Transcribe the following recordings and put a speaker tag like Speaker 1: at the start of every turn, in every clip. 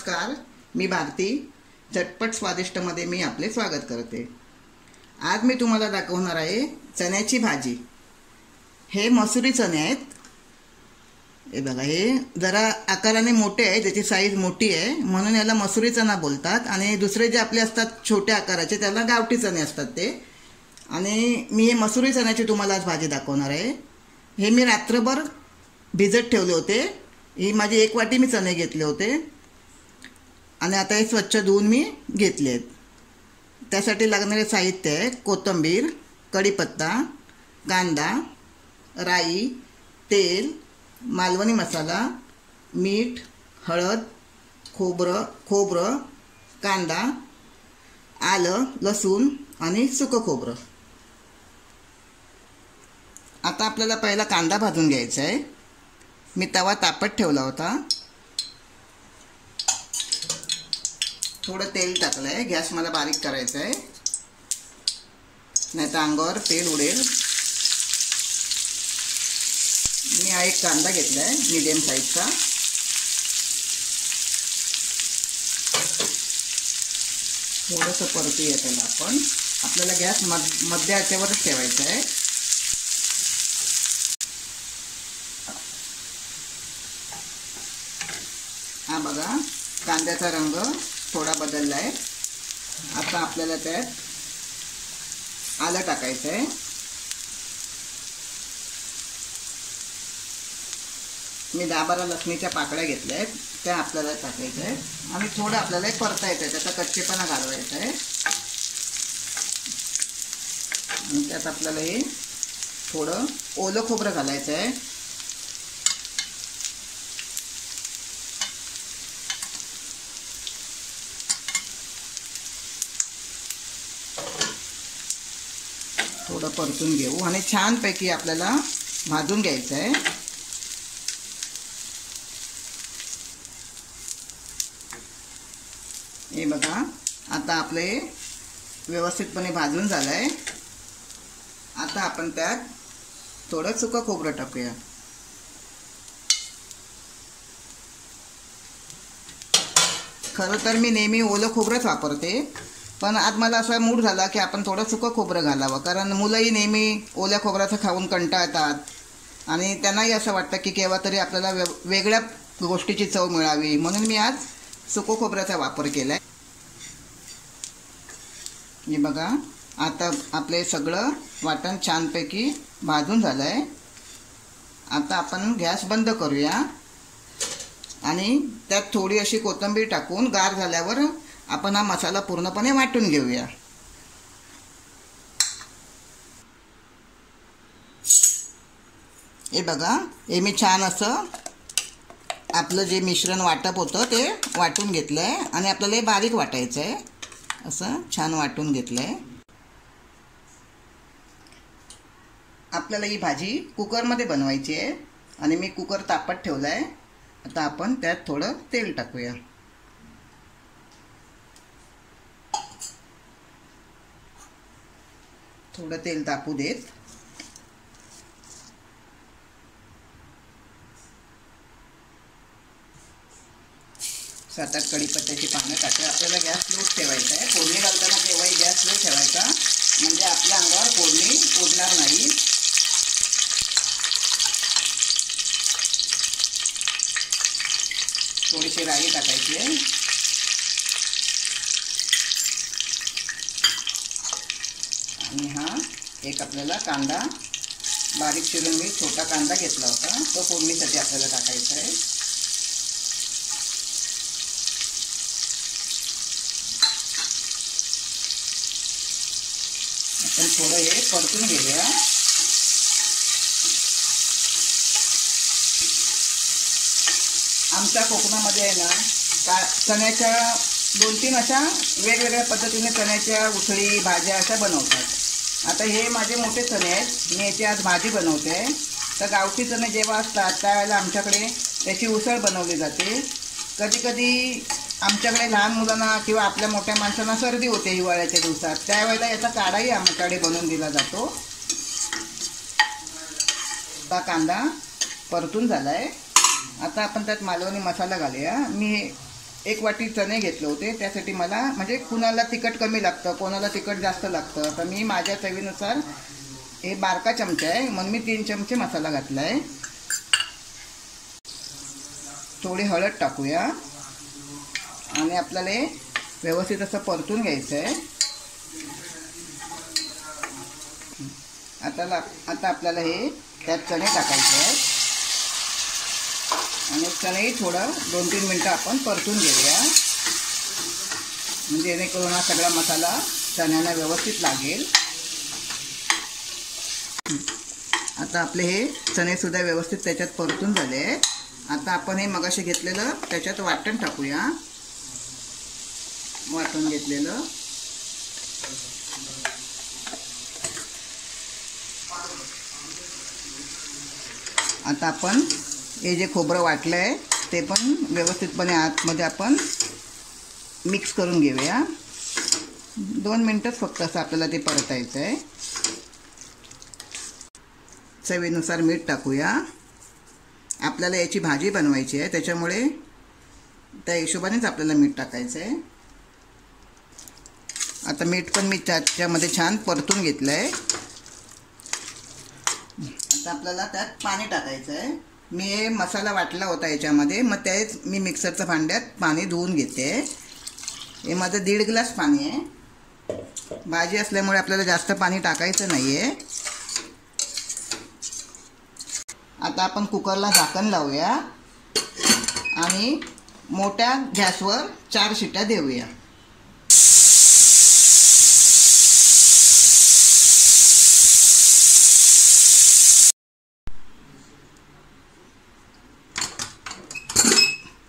Speaker 1: नमस्कार, मी भारती. झटपट स्वादिष्टमध्ये मी आपले स्वागत करते. आज मी तुम्हाला दाखवणार आहे चण्याची भाजी. हे मसुरी चणे आहेत. हे बघा, हे जरा आकाराने मोठे आहे, त्याची साईज मोठी आहे म्हणून याला मसुरी चणा बोलतात. आणि दुसरे जे आपले असतात छोट्या आकाराचे त्याला गावठी चणे असतात ते. आणि मी हे मसुरी चण्याची तुम्हाला आज भाजी दाखवणार आहे. हे मी रात्रभर भिजत ठेवले होते. ही माझी 1 वाटी मी चणे घेतले होते आणि आता हे स्वच्छ धुवून मी घेतले आहेत. त्यासाठी लागणारे साहित्य आहे कोथिंबीर, कढीपत्ता, कांदा, राई, तेल, मालवणी मसाला, मीठ, हळद, खोबरं, कांदा, आलं, लसूण आणि सुकं खोबरं. आता आपल्याला पहिला कांदा भाजून घ्यायचा आहे. मी तवा तापत ठेवला होता. थोडं तेल टाकलं आहे. गॅस मला बारीक करायचा आहे, नाही तर अंगावर तेल उडेल. मी हा एक कांदा घेतला आहे मीडियम साईजचा. थोडंसं परतूया त्याला आपण. आपल्याला गॅस मध्य आचेवरच ठेवायचा आहे. हा बघा, कांद्याचा रंग थोडा बदलला आहे. आता आपल्याला त्यात आलं टाकायचं आहे. मी 10-12 लसणीच्या पाकळ्या घेतल्या आहेत, त्या आपल्याला टाकायच्या आहेत आणि थोडं आपल्याला परतायचं आहे. त्याचा कच्चेपणा घालवायचा आहे. आणि त्यात आपल्याला हे थोडं ओलं खोबरं घालायचं आहे. थोडं परतून घेऊ आणि छानपैकी आपल्याला भाजून घ्यायचं आहे. हे बघा, आता आपले व्यवस्थितपणे भाजून झालं आहे. आता आपण त्यात थोडं सुकं खोबरं टाकूया. खरं तर मी नेहमी ओलं खोबरंच वापरते, पण आज मला असा मूड झाला की आपण थोडं सुकं खोबरं घालावं. कारण मुलंही नेहमी ओल्या खोबऱ्याचं खाऊन कंटाळतात आणि त्यांनाही असं वाटतं की केव्हा तरी आपल्याला वेगळ्या गोष्टीची चव मिळावी, म्हणून मी आज सुकं खोबऱ्याचा वापर केला आहे. हे बघा, आता आपले सगळं वाटण छानपैकी भाजून झालं आहे. आता आपण गॅस बंद करूया आणि त्यात थोडी अशी कोथिंबीर टाकून गार झाल्यावर आपण हा मसाला पूर्णपणे वाटून घेऊया. हे बघा, हे मी छान असं आपलं जे मिश्रण वाटप होतं ते वाटून घेतलं आहे आणि आपल्याला हे बारीक वाटायचं आहे. असं छान वाटून घेतलं आहे. आपल्याला ही भाजी कुकरमध्ये बनवायची आहे आणि मी कुकर तापत ठेवला आहे. आता आपण त्यात थोडं तेल टाकूया. थोडं तेल तापू देत. 7-8 कढीपत्त्याची पानं टाकूया. आपल्याला गॅस लो ठेवायचा आहे. फोडणी घालताना केव्हाही गॅस लो ठेवायचा, म्हणजे आपल्या अंगावर फोडणी उडणार नाही. थोडीशी राई टाकायची आहे. आणि हा एक आपल्याला कांदा बारीक चिरून मी छोटा कांदा घेतला होता, तो फोडणीसाठी आपल्याला टाकायचा आहे. आपण थोडं हे परतून घेऊया. आमच्या कोकणामध्ये आहे ना, चण्याच्या 2-3 अशा वेगवेगळ्या पद्धतीने चण्याच्या उसळी भाज्या अशा बनवतात. आता हे माझे मोठे चणे आहेत, मी याची आज भाजी बनवते. तर गावठी चणे जेव्हा असतात त्यावेळेला आमच्याकडे त्याची उसळ बनवली जाते. कधीकधी आमच्याकडे लहान मुलांना किंवा आपल्या मोठ्या माणसांना सर्दी होते हिवाळ्याच्या दिवसात, त्यावेळेला याचा काढाही आमच्याकडे बनवून दिला जातो. आता कांदा परतून झाला आहे. आता आपण त्यात मालवणी मसाला घालूया. मी 1 वाटी चणे घेतले होते. त्यासाठी मला म्हणजे कुणाला तिखट कमी लागतं, कोणाला तिखट जास्त लागतं. तर मी माझ्या चवीनुसार हे बारका चमचा आहे म्हणून मी 3 चमचे मसाला घातला आहे. थोडी हळद टाकूया आणि आपल्याला हे व्यवस्थित असं परतून घ्यायचं आहे. आता आपल्याला हे त्यात चणे टाकायचे आहेत आणि चणेही थोडं 2-3 मिनटं आपण परतून घेऊया, म्हणजे जेणेकरून हा सगळा मसाला चण्याला व्यवस्थित लागेल. आता आपले हे चणेसुद्धा व्यवस्थित त्याच्यात परतून झाले आहेत. आता आपण हे मगाशी घेतलेलं त्याच्यात वाटण टाकूया. वाटून घेतलेलं आता आपण हे जे खोबरं वाटलं आहे ते पण व्यवस्थितपणे आतमध्ये आपण मिक्स करून घेऊया. 2 मिनटंच फक्त असं आपल्याला ते परतायचं आहे. चवीनुसार मीठ टाकूया. आपल्याला याची भाजी बनवायची आहे त्याच्यामुळे त्या हिशोबानेच आपल्याला मीठ टाकायचं आहे. आता मीठ पण मी त्याच्यामध्ये छान परतून घेतलं आहे. आता आपल्याला त्यात पाणी टाकायचं आहे. मी हे मसाला वाटला होता याच्यामध्ये, मग तेच मी मिक्सरच्या भांड्यात पाणी धुवून घेते. हे माझं 1.5 ग्लास पाणी आहे. भाजी असल्यामुळे आपल्याला जास्त पाणी टाकायचं नाही आहे. आता आपण कुकरला झाकण लावूया आणि मोठ्या गॅसवर 4 शिट्या देऊया.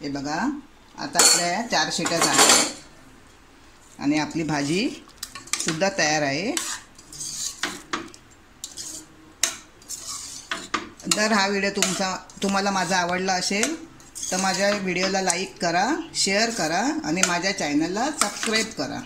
Speaker 1: हे बघा, आता आपल्या 4 शिट्या झाल्या आणि आपली भाजी सुद्धा तयार आहे. जर हा व्हिडिओ तुम्हाला माझा आवडला असेल तर माझ्या व्हिडिओला लाईक करा, शेअर करा आणि माझ्या चॅनलला सबस्क्राईब करा.